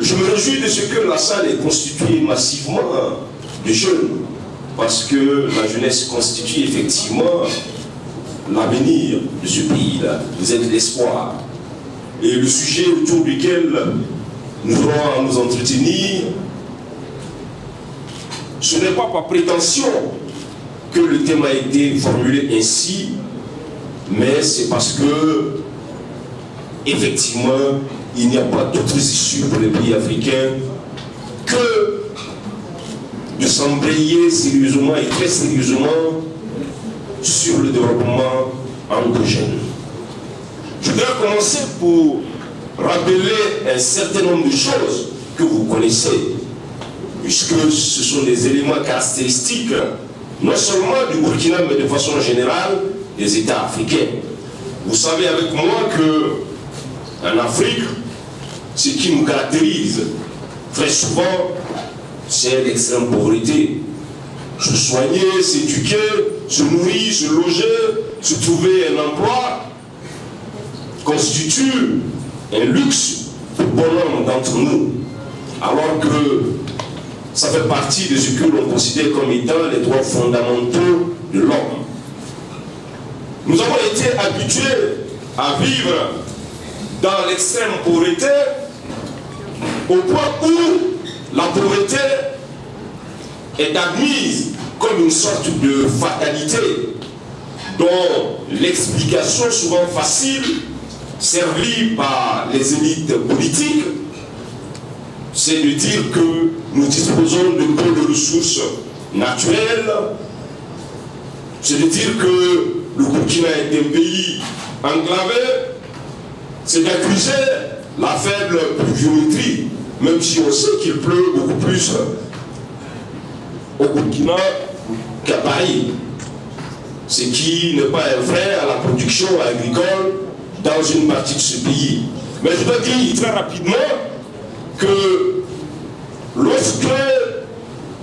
Je me réjouis de ce que la salle est constituée massivement de jeunes, parce que la jeunesse constitue effectivement l'avenir de ce pays-là. Vous êtes l'espoir. Et le sujet autour duquel nous aurons à nous entretenir, ce n'est pas par prétention que le thème a été formulé ainsi, mais c'est parce que, effectivement, il n'y a pas d'autres issues pour les pays africains que de s'embrayer sérieusement et très sérieusement sur le développement endogène. Je voudrais commencer pour rappeler un certain nombre de choses que vous connaissez, puisque ce sont des éléments caractéristiques, non seulement du Burkina, mais de façon générale, des États africains. Vous savez avec moi que en Afrique, ce qui nous caractérise très souvent, c'est l'extrême pauvreté. Se soigner, s'éduquer, se nourrir, se loger, se trouver un emploi, constitue un luxe pour bon nombre d'entre nous, alors que ça fait partie de ce que l'on considère comme étant les droits fondamentaux de l'homme. Nous avons été habitués à vivre dans l'extrême pauvreté au point où la pauvreté est admise comme une sorte de fatalité dont l'explication souvent facile, servie par les élites politiques, c'est de dire que nous disposons de peu de ressources naturelles, c'est de dire que le Burkina est un pays enclavé, c'est d'accuser la faible pluviométrie, même si on sait qu'il pleut beaucoup plus au Burkina qu'à Paris, ce qui n'est pas un frein à la production agricole dans une partie de ce pays. Mais je dois dire très rapidement que lorsque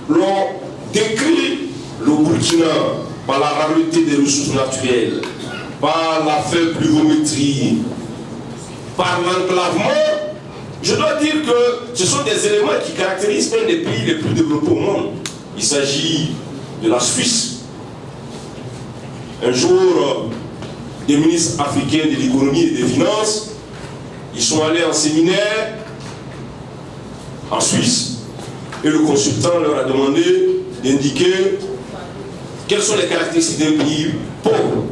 l'on décrit le Burkina par la rareté des ressources naturelles, par la faible pluviométrie, par l'enclavement, je dois dire que ce sont des éléments qui caractérisent un des pays les plus développés au monde. Il s'agit de la Suisse. Un jour, des ministres africains de l'économie et des finances, ils sont allés en séminaire en Suisse. Et le consultant leur a demandé d'indiquer quelles sont les caractéristiques d'un pays pauvre.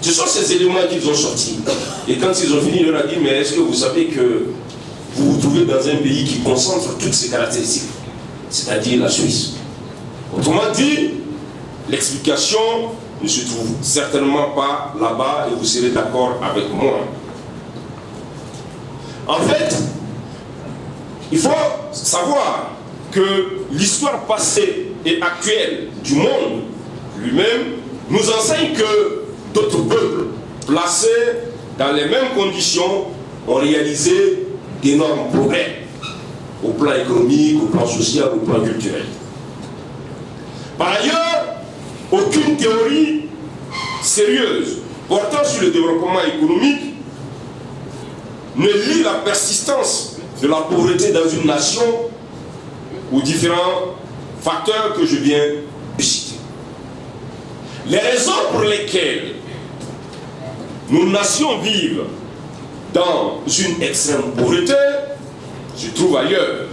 Ce sont ces éléments qu'ils ont sortis. Et quand ils ont fini, il leur a dit, mais est-ce que vous savez que vous vous trouvez dans un pays qui concentre toutes ces caractéristiques, c'est-à-dire la Suisse. Autrement dit, l'explication ne se trouve certainement pas là-bas et vous serez d'accord avec moi. En fait, il faut savoir que l'histoire passée et actuelle du monde lui-même nous enseigne que d'autres peuples placés dans les mêmes conditions ont réalisé d'énormes progrès au plan économique, au plan social, au plan culturel. Par ailleurs, aucune théorie sérieuse portant sur le développement économique ne lie la persistance de la pauvreté dans une nation aux différents facteurs que je viens de citer. Les raisons pour lesquelles nos nations vivent dans une extrême pauvreté se trouvent ailleurs.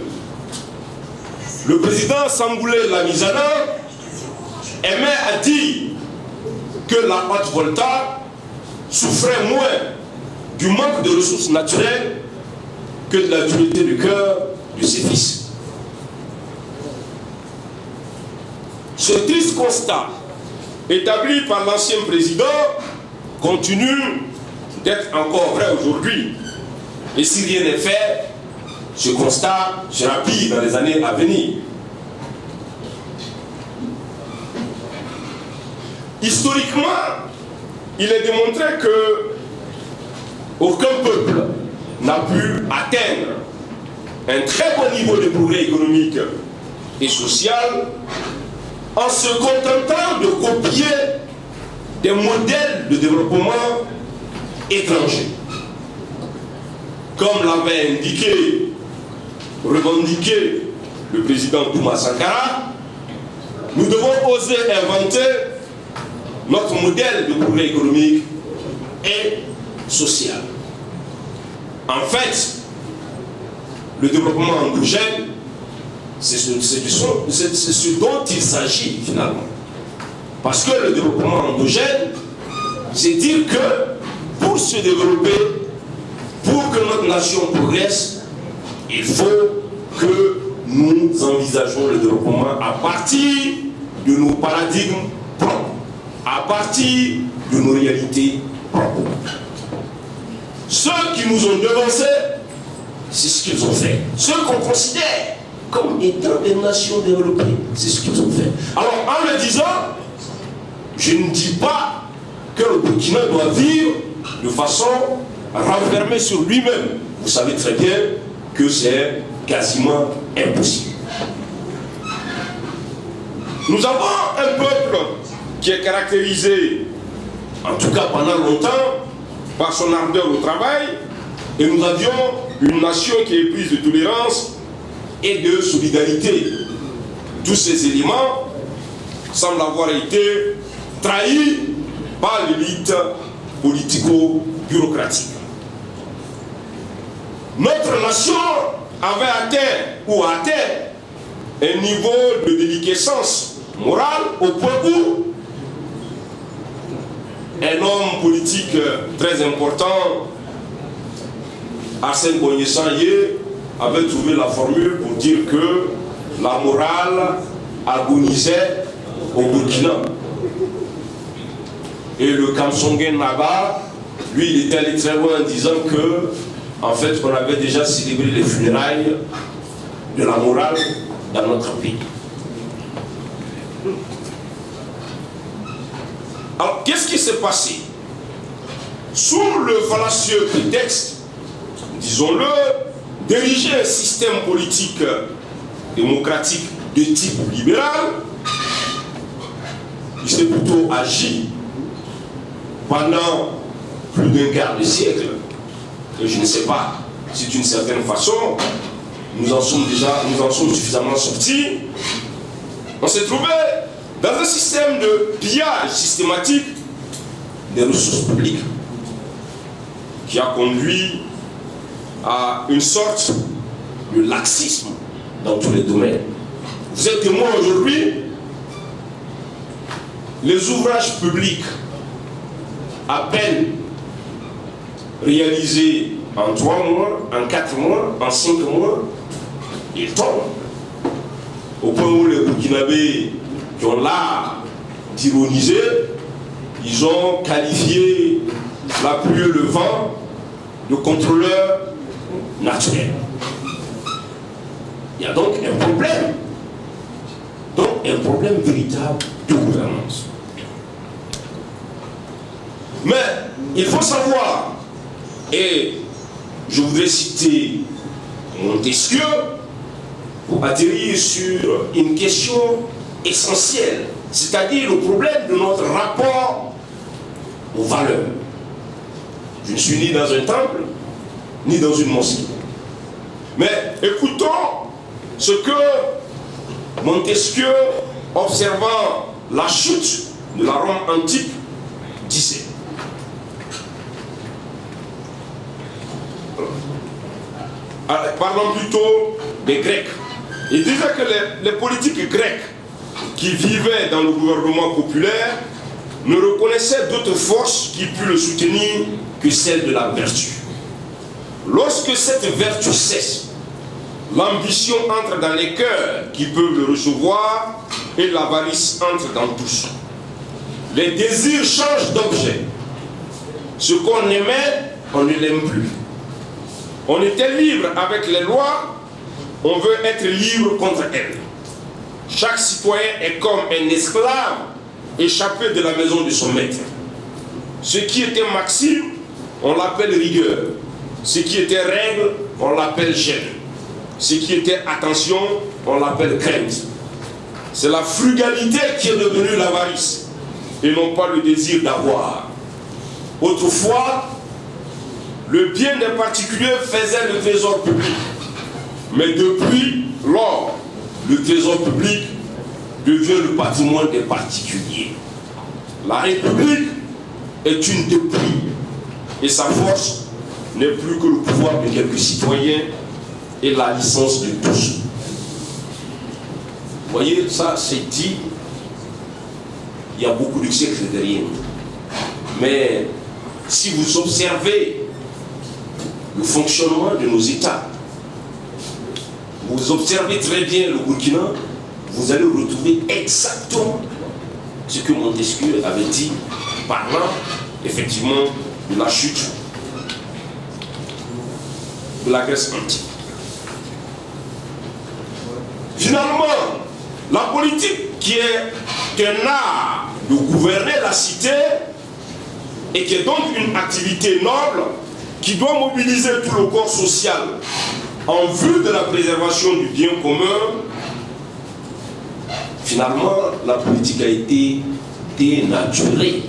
Le président Sangoulé Lamizana aimait à dire que la Haute-Volta souffrait moins du manque de ressources naturelles que de la dureté du cœur de ses fils. Ce triste constat établi par l'ancien président continue d'être encore vrai aujourd'hui. Et si rien n'est fait, ce constat sera pire dans les années à venir. Historiquement, il est démontré que aucun peuple n'a pu atteindre un très bon niveau de progrès économique et social en se contentant de copier des modèles de développement étrangers. Comme l'avait indiqué revendiqué le président Thomas Sankara, nous devons oser inventer notre modèle de progrès économique et social. En fait, le développement endogène, c'est ce dont il s'agit finalement. Parce que le développement endogène, c'est dire que pour se développer, pour que notre nation progresse, il faut que nous envisageons le développement à partir de nos paradigmes propres, à partir de nos réalités propres. Ceux qui nous ont devancés, c'est ce qu'ils ont fait. Ceux qu'on considère comme étant des nations développées, c'est ce qu'ils ont fait. Alors, en le disant, je ne dis pas que le Burkina doit vivre de façon renfermée sur lui-même. Vous savez très bien que c'est quasiment impossible. Nous avons un peuple qui est caractérisé, en tout cas pendant longtemps, par son ardeur au travail, et nous avions une nation qui est prise de tolérance et de solidarité. Tous ces éléments semblent avoir été trahis par l'élite politico-bureaucratique. Notre nation avait atteint ou atteint un niveau de déliquescence morale au point où un homme politique très important, Arsène Boigny-Sangé, avait trouvé la formule pour dire que la morale agonisait au Burkina. Et le Kamsongen Naba, lui, il était allé très loin en disant que, en fait, on avait déjà célébré les funérailles de la morale dans notre pays. Alors, qu'est-ce qui s'est passé? Sous le fallacieux prétexte, disons-le, d'ériger un système politique démocratique de type libéral, il s'est plutôt agi pendant plus d'un quart de siècle. Et je ne sais pas si d'une certaine façon, nous en sommes suffisamment sortis. On s'est trouvé dans un système de pillage systématique des ressources publiques qui a conduit à une sorte de laxisme dans tous les domaines. Vous êtes témoin aujourd'hui, les ouvrages publics à peine réalisés en 3 mois, en 4 mois, en 5 mois, ils tombent. Au point où les Burkinabés qui ont l'art d'ironiser, ils ont qualifié la pluie et le vent de contrôleurs naturels. Il y a donc un problème. Donc un problème véritable de gouvernance. Mais il faut savoir, et je voudrais citer Montesquieu pour atterrir sur une question essentielle, c'est-à-dire le problème de notre rapport aux valeurs. Je ne suis ni dans un temple, ni dans une mosquée. Mais écoutons ce que Montesquieu, observant la chute de la Rome antique, disait. Parlons plutôt des Grecs. Il disait que les politiques grecques qui vivaient dans le gouvernement populaire ne reconnaissaient d'autre force qui pût le soutenir que celle de la vertu. Lorsque cette vertu cesse, l'ambition entre dans les cœurs qui peuvent le recevoir et l'avarice entre dans tous. Les désirs changent d'objet. Ce qu'on aimait, on ne l'aime plus. On était libre avec les lois, on veut être libre contre elles. Chaque citoyen est comme un esclave échappé de la maison de son maître. Ce qui était maxime, on l'appelle rigueur. Ce qui était règle, on l'appelle gêne. Ce qui était attention, on l'appelle crainte. C'est la frugalité qui est devenue l'avarice, et non pas le désir d'avoir. Autrefois, le bien des particuliers faisait le trésor public. Mais depuis lors, le trésor public devient le patrimoine des particuliers. La République est une dépouille et sa force n'est plus que le pouvoir de quelques citoyens et la licence de tous. Vous voyez, ça c'est dit, il y a beaucoup de siècles derrière. Mais si vous observez le fonctionnement de nos États, vous observez très bien le Burkina, vous allez retrouver exactement ce que Montesquieu avait dit, parlant effectivement de la chute de la Grèce antique. Finalement, la politique qui est un art de gouverner la cité et qui est donc une activité noble qui doit mobiliser tout le corps social en vue de la préservation du bien commun, finalement, la politique a été dénaturée.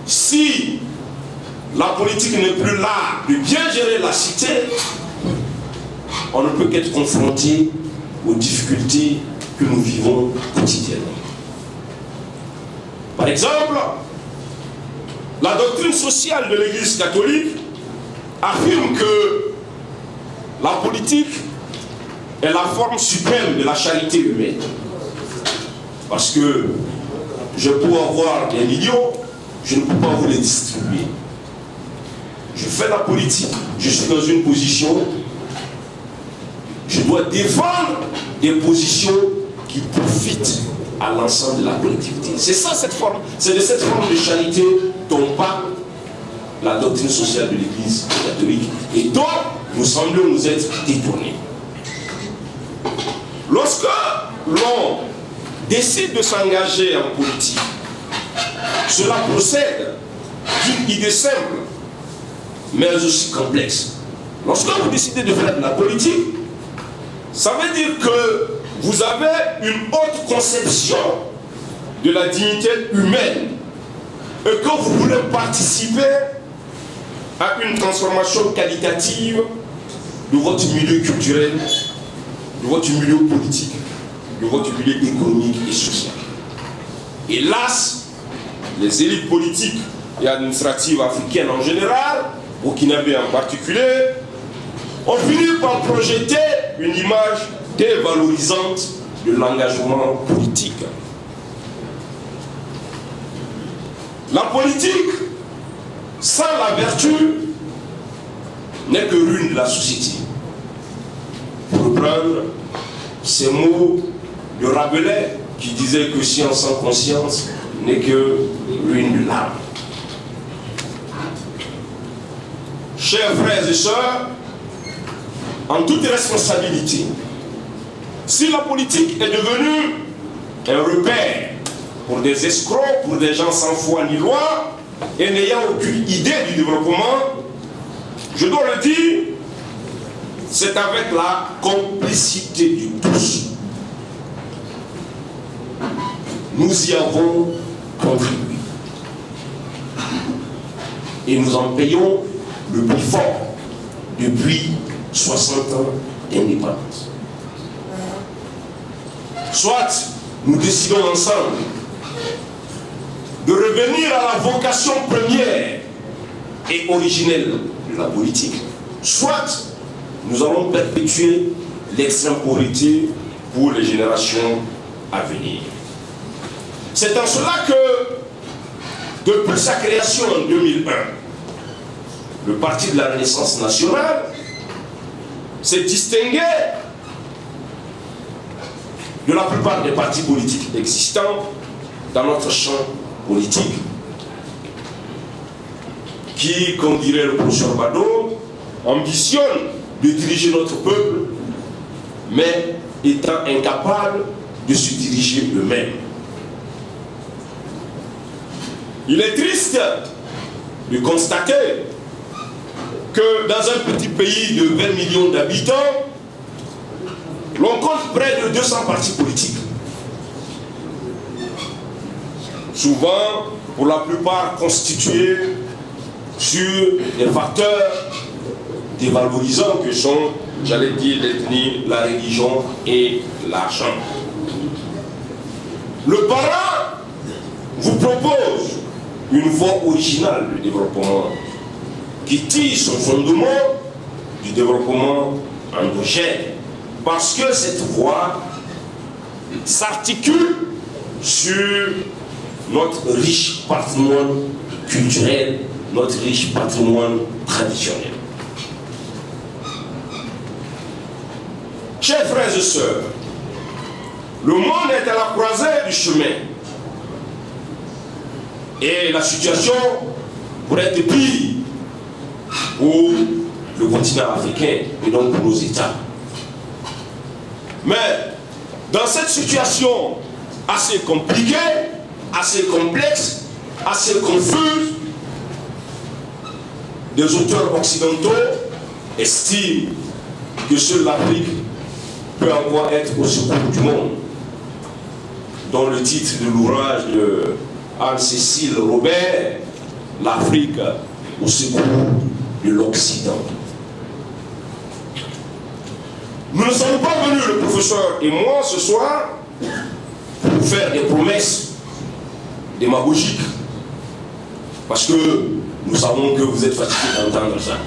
Si la politique n'est plus là de bien gérer la cité, on ne peut qu'être confronté aux difficultés que nous vivons quotidiennement. Par exemple, la doctrine sociale de l'Église catholique affirme que la politique est la forme suprême de la charité humaine. Parce que je peux avoir des millions, je ne peux pas vous les distribuer. Je fais la politique, je suis dans une position, je dois défendre des positions qui profitent à l'ensemble de la collectivité. C'est ça cette forme, c'est de cette forme de charité dont parle la doctrine sociale de l'Église catholique et dont nous semblons nous être détournés. Lorsque l'on décide de s'engager en politique, cela procède d'une idée simple, mais aussi complexe. Lorsque vous décidez de faire de la politique, ça veut dire que vous avez une haute conception de la dignité humaine et que vous voulez participer à une transformation qualitative de votre milieu culturel, de votre milieu politique, de votre milieu économique et social. Hélas, les élites politiques et administratives africaines en général, burkinabé en particulier, ont fini par projeter une image dévalorisante de l'engagement politique. La politique, sans la vertu, n'est que ruine de la société. Pour reprendre ces mots de Rabelais, qui disait que science sans conscience n'est que ruine de l'âme. Chers frères et sœurs, en toute responsabilité, si la politique est devenue un repère pour des escrocs, pour des gens sans foi ni loi, et n'ayant aucune idée du développement, je dois le dire, c'est avec la complicité du tous. Nous y avons contribué. Et nous en payons le plus fort depuis 60 ans d'indépendance. Soit nous décidons ensemble de revenir à la vocation première et originelle de la politique, soit nous allons perpétuer l'extrême pauvreté pour les générations à venir. C'est en cela que, depuis sa création en 2001, le Parti de la Renaissance nationale s'est distingué de la plupart des partis politiques existants dans notre champ politique, qui, comme dirait le professeur Bado, ambitionne de diriger notre peuple, mais étant incapable de se diriger eux-mêmes. Il est triste de constater que dans un petit pays de 20 millions d'habitants, l'on compte près de 200 partis politiques. Souvent, pour la plupart, constitués sur des facteurs dévalorisants que sont j'allais dire l'ethnie, la religion et l'argent. Le parent vous propose une voie originale du développement qui tire son fondement du développement endogène, parce que cette voie s'articule sur notre riche patrimoine culturel, notre riche patrimoine traditionnel. Chers frères et sœurs, le monde est à la croisée du chemin. Et la situation pourrait être pire pour le continent africain et donc pour nos États. Mais dans cette situation assez compliquée, assez complexe, assez confuse, des auteurs occidentaux estiment que seule l'Afrique peut encore être au secours du monde. Dans le titre de l'ouvrage de Anne-Cécile Robert, l'Afrique au secours de l'Occident. Nous ne sommes pas venus, le professeur et moi, ce soir, pour faire des promesses démagogiques. Parce que nous savons que vous êtes fatigués d'entendre ça.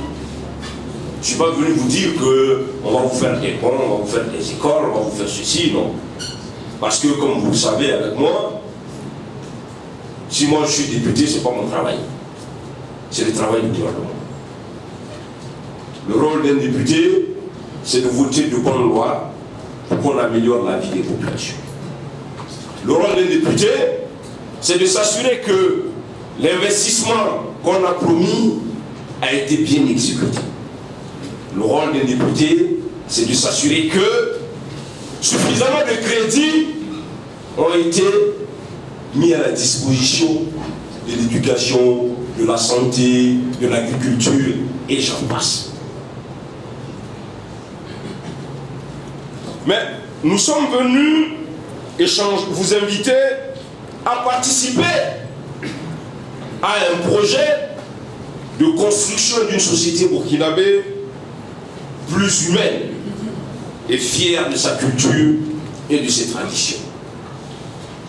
Je ne suis pas venu vous dire qu'on va vous faire des ponts, on va vous faire des écoles, on va vous faire ceci, non. Parce que, comme vous le savez avec moi, si moi je suis député, ce n'est pas mon travail. C'est le travail du gouvernement. Le rôle d'un député, c'est de voter de bonnes lois pour qu'on améliore la vie des populations. Le rôle d'un député, c'est de s'assurer que l'investissement qu'on a promis a été bien exécuté. Le rôle d'un député, c'est de s'assurer que suffisamment de crédits ont été mis à la disposition de l'éducation, de la santé, de l'agriculture, et j'en passe. Mais nous sommes venus vous inviter à participer à un projet de construction d'une société burkinabé plus humaine et fière de sa culture et de ses traditions,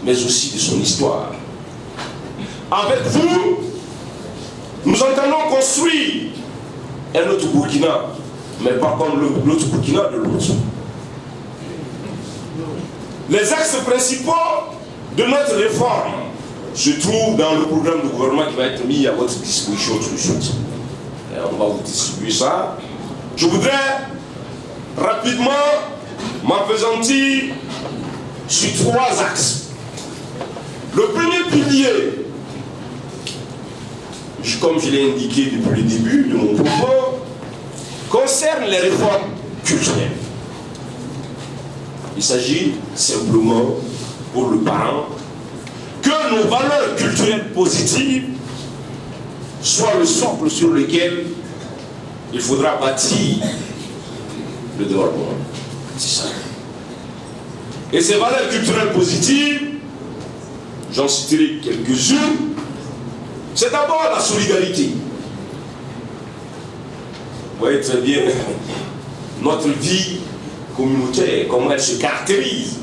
mais aussi de son histoire. Avec vous, nous entendons construire un autre Burkina, mais pas comme l'autre Burkina de l'autre. Les axes principaux de notre réforme se trouvent dans le programme de gouvernement qui va être mis à votre disposition tout de suite. Et on va vous distribuer ça. Je voudrais rapidement m'appesantir sur 3 axes. Le premier pilier, comme je l'ai indiqué depuis le début de mon propos, concerne les réformes culturelles. Il s'agit simplement pour le parent que nos valeurs culturelles positives soient le socle sur lequel il faudra bâtir le développement. C'est ça. Et ces valeurs culturelles positives, j'en citerai quelques-unes. C'est d'abord la solidarité. Vous voyez très bien notre vie communautaire, comment elle se caractérise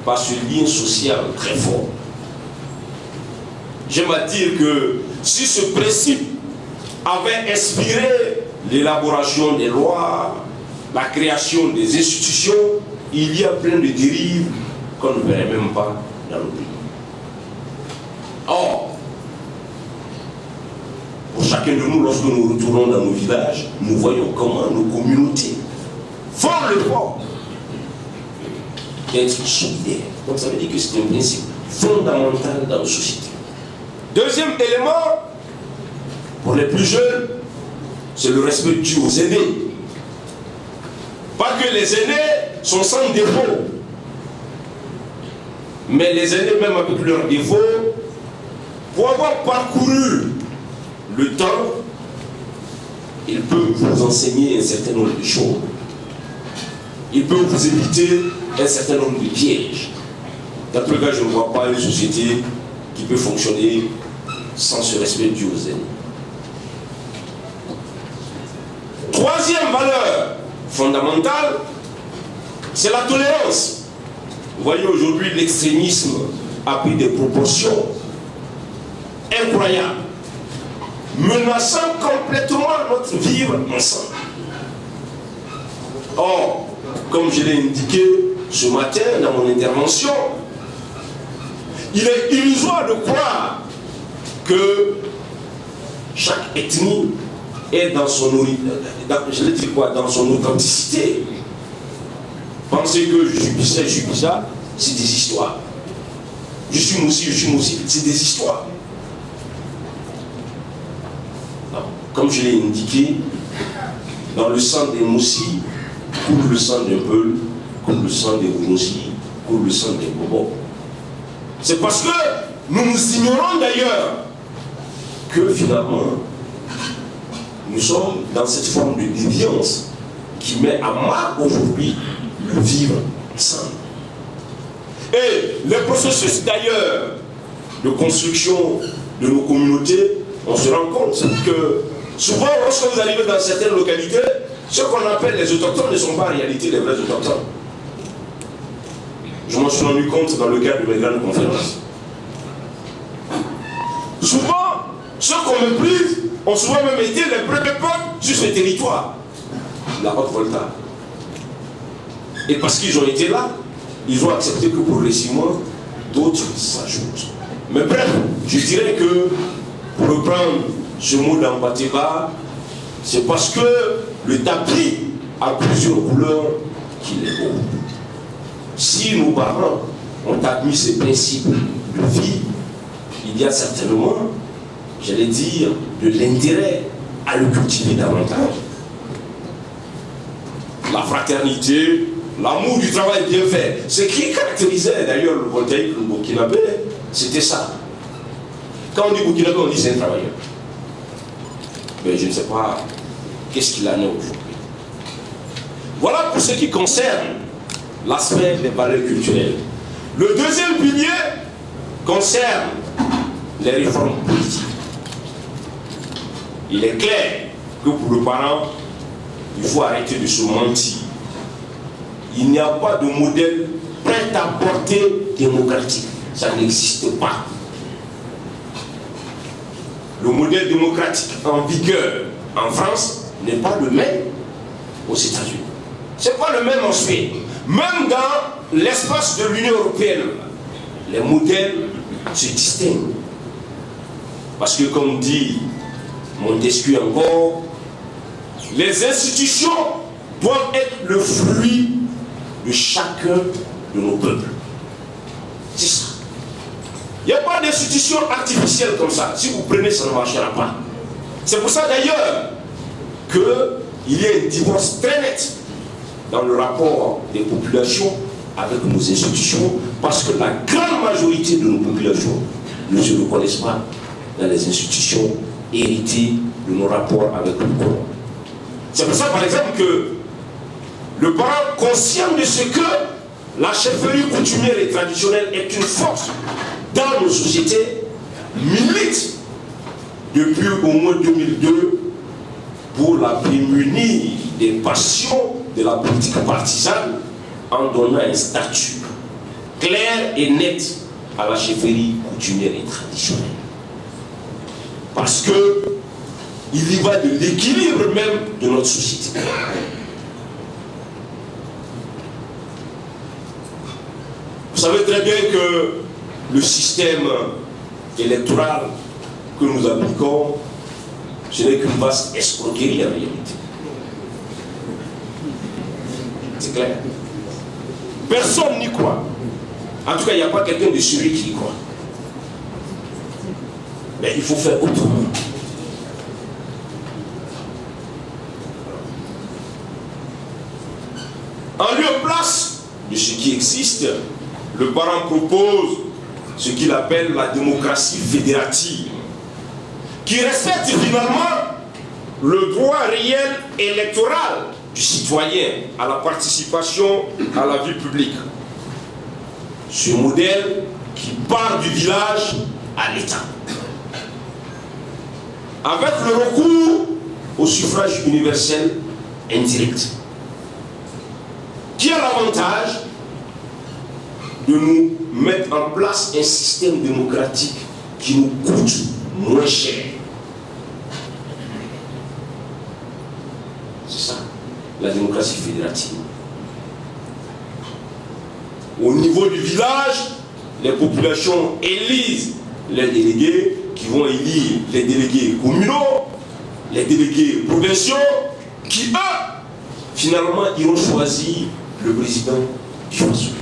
par ce lien social très fort. J'aime à dire que si ce principe avait inspiré l'élaboration des lois, la création des institutions, il y a plein de dérives qu'on ne verrait même pas dans le pays. Or, pour chacun de nous, lorsque nous retournons dans nos villages, nous voyons comment nos communautés font l'effort d'être solidaires. Donc ça veut dire que c'est un principe fondamental dans nos sociétés. Deuxième élément, pour les plus jeunes, c'est le respect dû aux aînés. Pas que les aînés sont sans défaut, mais les aînés, même avec leurs défauts, pour avoir parcouru le temps, ils peuvent vous enseigner un certain nombre de choses. Ils peuvent vous éviter un certain nombre de pièges. Dans tous les cas, je ne vois pas une société qui peut fonctionner sans ce respect dû aux aînés. Troisième valeur fondamentale, c'est la tolérance. Vous voyez, aujourd'hui, l'extrémisme a pris des proportions incroyables, menaçant complètement notre vivre ensemble. Or, comme je l'ai indiqué ce matin dans mon intervention, il est illusoire de croire que chaque ethnie est dans son authenticité. Penser que je suis ça, c'est des histoires. Je suis Moussi, c'est des histoires. Non. Comme je l'ai indiqué, dans le sang des Moussi, coule le sang des Peul, coule le sang des Moussi, coule le sang des Bobo. C'est parce que nous ignorons d'ailleurs que finalement, nous sommes dans cette forme de déviance qui met à mal aujourd'hui le vivre ensemble. Et les processus d'ailleurs de construction de nos communautés, on se rend compte que souvent lorsque vous arrivez dans certaines localités, ce qu'on appelle les autochtones ne sont pas en réalité les vrais autochtones. Je m'en suis rendu compte dans le cadre de mes grandes conférences. Souvent, ceux qu'on méprise ont souvent même été les premiers peuples sur ce territoire, la Haute-Volta. Et parce qu'ils ont été là, ils ont accepté que progressivement, d'autres s'ajoutent. Mais bref, je dirais que, pour reprendre ce mot d'Ambateba, c'est parce que le tapis a plusieurs couleurs qu'il est beau. Si nos parents ont admis ces principes de vie, il y a certainement, j'allais dire, de l'intérêt à le cultiver davantage. La fraternité, l'amour du travail bien fait, ce qui caractérisait d'ailleurs le voltaïque, le burkinabé, c'était ça. Quand on dit burkinabé, on dit c'est un travailleur. Mais je ne sais pas qu'est-ce qu'il en est aujourd'hui. Voilà pour ce qui concerne l'aspect des valeurs culturelles. Le deuxième pilier concerne les réformes politiques. Il est clair que pour le parent, il faut arrêter de se mentir. Il n'y a pas de modèle prêt à porter démocratique. Ça n'existe pas. Le modèle démocratique en vigueur en France n'est pas le même aux États-Unis. Ce n'est pas le même en Suède. Même dans l'espace de l'Union européenne, les modèles se distinguent. Parce que comme dit Montesquieu encore, les institutions doivent être le fruit de chacun de nos peuples. C'est ça. Il n'y a pas d'institution artificielle comme ça. Si vous prenez, ça ne marchera pas. C'est pour ça d'ailleurs qu'il y a un divorce très net dans le rapport des populations avec nos institutions, parce que la grande majorité de nos populations ne se reconnaissent pas dans les institutions héritées de nos rapports avec le colon. C'est pour ça, par exemple, que le parent conscient de ce que la chefferie coutumière et traditionnelle est une force dans nos sociétés, milite depuis au moins 2002 pour la prémunir des passions de la politique partisane en donnant un statut clair et net à la chefferie coutumière et traditionnelle. Parce que il y va de l'équilibre même de notre société. Vous savez très bien que le système électoral que nous appliquons, ce n'est qu'une vaste escroquerie en réalité. C'est clair. Personne n'y croit. En tout cas, il n'y a pas quelqu'un de sérieux qui y croit. Mais il faut faire autrement. En lieu et place de ce qui existe, le parent propose ce qu'il appelle la démocratie fédérative, qui respecte finalement le droit réel électoral du citoyen à la participation à la vie publique. Ce modèle qui part du village à l'État. Avec le recours au suffrage universel indirect. qui a l'avantage de nous mettre en place un système démocratique qui nous coûte moins cher. C'est ça, la démocratie fédérative. Au niveau du village, les populations élisent les délégués qui vont élire les délégués communaux, les délégués provinciaux, qui eux, finalement, iront choisir le président du Faso.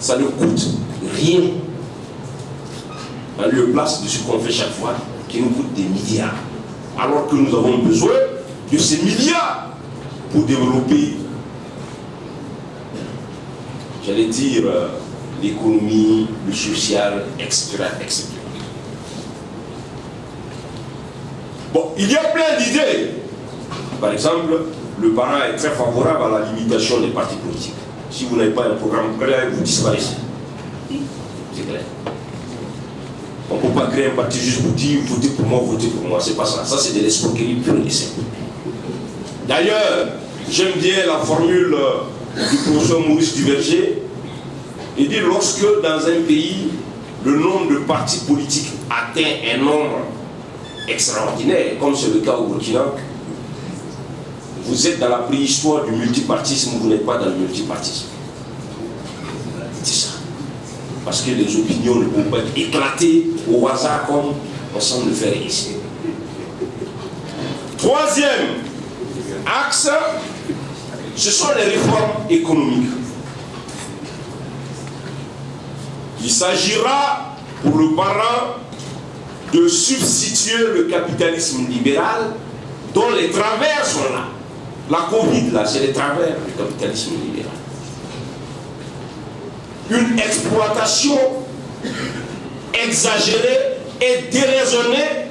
Ça ne coûte rien en lieu place de ce qu'on fait chaque fois, qui nous coûte des milliards. Alors que nous avons besoin de ces milliards pour développer, j'allais dire, l'économie, le social, etc., etc. Bon, il y a plein d'idées. Par exemple, le parent est très favorable à la limitation des partis politiques. Si vous n'avez pas un programme clair, vous disparaissez. C'est clair. On ne peut pas créer un parti juste pour dire votez pour moi, c'est pas ça. Ça, c'est de l'escroquerie pure et simple. D'ailleurs, j'aime bien la formule du professeur Maurice Duverger. Il dit lorsque dans un pays, le nombre de partis politiques atteint un nombre extraordinaire, comme c'est le cas au Burkina, vous êtes dans la préhistoire du multipartisme, vous n'êtes pas dans le multipartisme. C'est ça. Parce que les opinions ne peuvent pas être éclatées au hasard comme on semble le faire ici. Troisième axe, ce sont les réformes économiques. Il s'agira pour le parent de substituer le capitalisme libéral dont les travers sont là. La Covid, là, c'est les travers du capitalisme libéral. Une exploitation exagérée et déraisonnée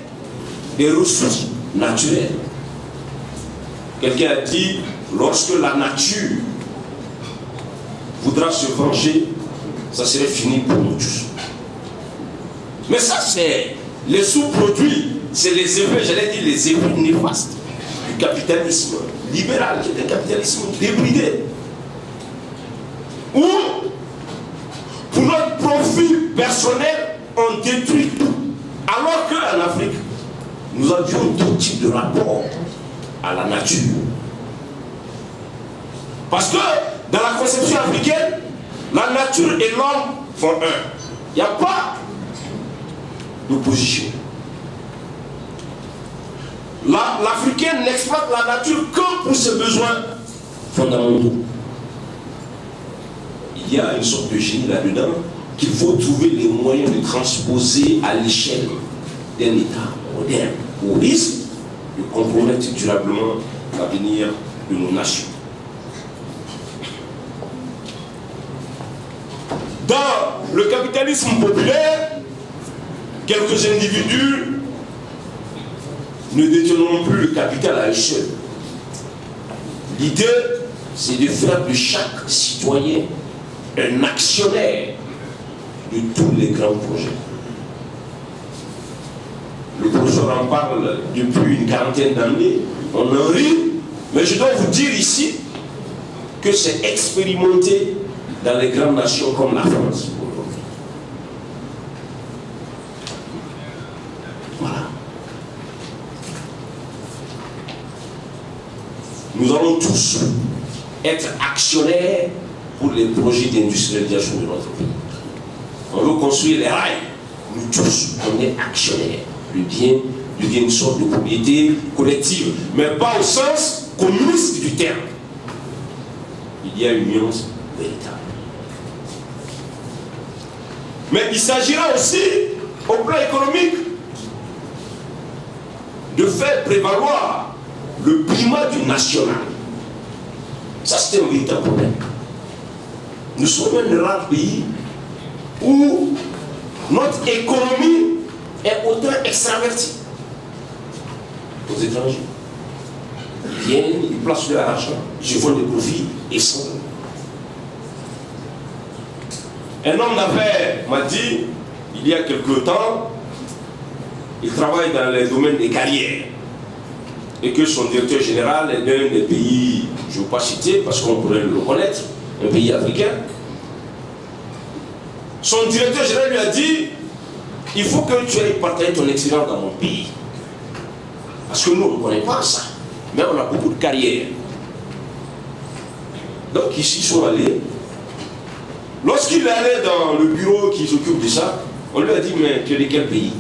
des ressources naturelles. Quelqu'un a dit, lorsque la nature voudra se venger, ça serait fini pour nous tous. Mais ça, c'est les sous-produits, c'est les effets, j'allais dire les effets néfastes du capitalisme libéral, qui est un capitalisme débridé. Où, pour notre profit personnel, on détruit tout. Alors qu'en Afrique, nous avions tout type de rapport à la nature. Parce que dans la conception africaine, la nature et l'homme font un. Il n'y a pas d'opposition. L'Africain n'exploite la nature que pour ses besoins fondamentaux. Il y a une sorte de génie là-dedans qu'il faut trouver les moyens de transposer à l'échelle d'un État moderne au risque de compromettre durablement l'avenir de nos nations. Dans le capitalisme populaire, quelques individus ne détiendront plus le capital à eux seuls. L'idée, c'est de faire de chaque citoyen un actionnaire de tous les grands projets. Le professeur en parle depuis une quarantaine d'années, on en rit, mais je dois vous dire ici que c'est expérimenté dans les grandes nations comme la France. Voilà. Nous allons tous être actionnaires pour les projets d'industrialisation de notre pays. On veut construire les rails. Nous tous, on est actionnaires. Le bien devient une sorte de propriété collective, mais pas au sens communiste du terme. Il y a une nuance véritable. Mais il s'agira aussi, au plan économique, de faire prévaloir le primat du national. Ça, c'est un véritable problème. Nous sommes un rare pays où notre économie est autant extravertie. Aux étrangers, ils viennent, ils placent leur argent, ils se font des profits et s'en vont. Un homme d'affaires m'a dit, il y a quelque temps, il travaille dans les domaines des carrières et que son directeur général est d'un des pays je ne veux pas citer parce qu'on pourrait le reconnaître, un pays africain. Son directeur général lui a dit, il faut que tu ailles partager ton expérience dans mon pays. Parce que nous, on ne connaît pas ça. Mais on a beaucoup de carrières. Donc ici, ils sont allés. Lorsqu'il est allé dans le bureau qui s'occupe de ça, on lui a dit, mais tu es de quel pays?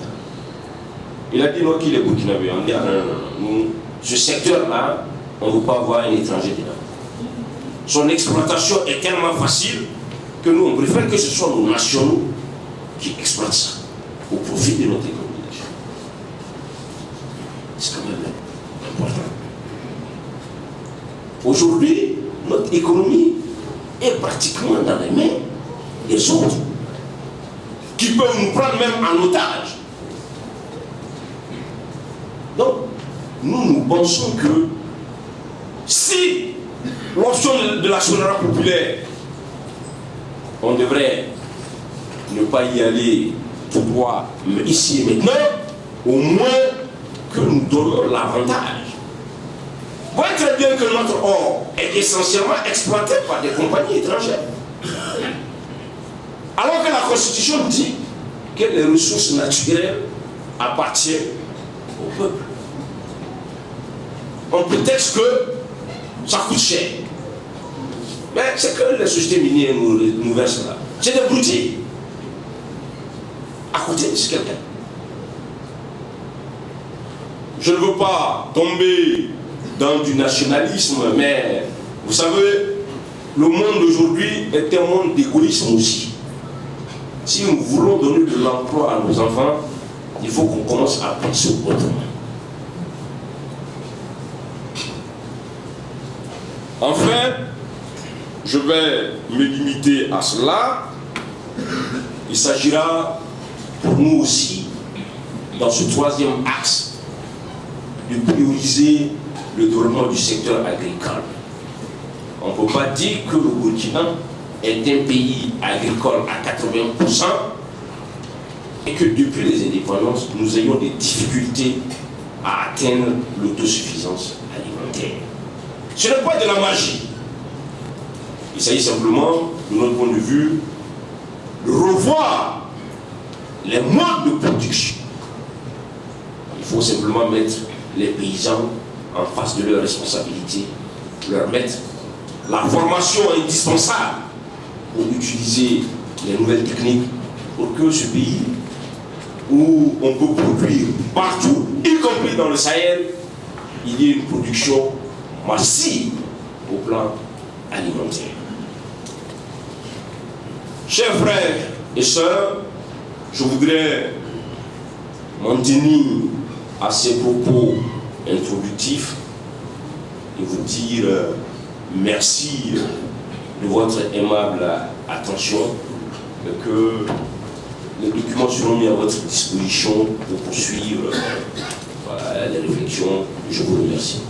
Il a dit non, qu'il est burkinabé. On dit, ah, non, ce secteur-là, on ne veut pas voir un étranger dedans. Son exploitation est tellement facile que nous, on préfère que ce soit nos nationaux qui exploitent ça au profit de notre économie. C'est quand même important. Aujourd'hui, notre économie est pratiquement dans les mains des autres, qui peuvent nous prendre même en otage. Donc, nous pensons que si l'option de l'actionnariat populaire, on devrait ne pas y aller tout droit, mais ici et maintenant, au moins que nous donnons l'avantage. Vous voyez très bien que notre or est essentiellement exploité par des compagnies étrangères. Alors que la Constitution dit que les ressources naturelles appartiennent au peuple. On prétexte que ça coûte cher. Mais c'est que les sociétés minières nous versent là. C'est des broutilles. À côté de quelqu'un. Je ne veux pas tomber dans du nationalisme, mais vous savez, le monde d'aujourd'hui est un monde d'égoïsme aussi. Si nous voulons donner de l'emploi à nos enfants, il faut qu'on commence à penser autrement. Enfin, je vais me limiter à cela. Il s'agira pour nous aussi, dans ce troisième axe, de prioriser le développement du secteur agricole. On ne peut pas dire que le Burkina est un pays agricole à 80% et que depuis les indépendances, nous ayons des difficultés à atteindre l'autosuffisance alimentaire. Ce n'est pas de la magie. Il s'agit simplement, de notre point de vue, de revoir les modes de production. Il faut simplement mettre les paysans en face de leurs responsabilités, leur mettre la formation indispensable pour utiliser les nouvelles techniques pour que ce pays où on peut produire partout, y compris dans le Sahel, il y ait une production massive au plan alimentaire. Chers frères et sœurs, je voudrais m'en tenir à ces propos introductifs et vous dire merci de votre aimable attention et que les documents seront mis à votre disposition pour poursuivre les réflexions. Je vous remercie.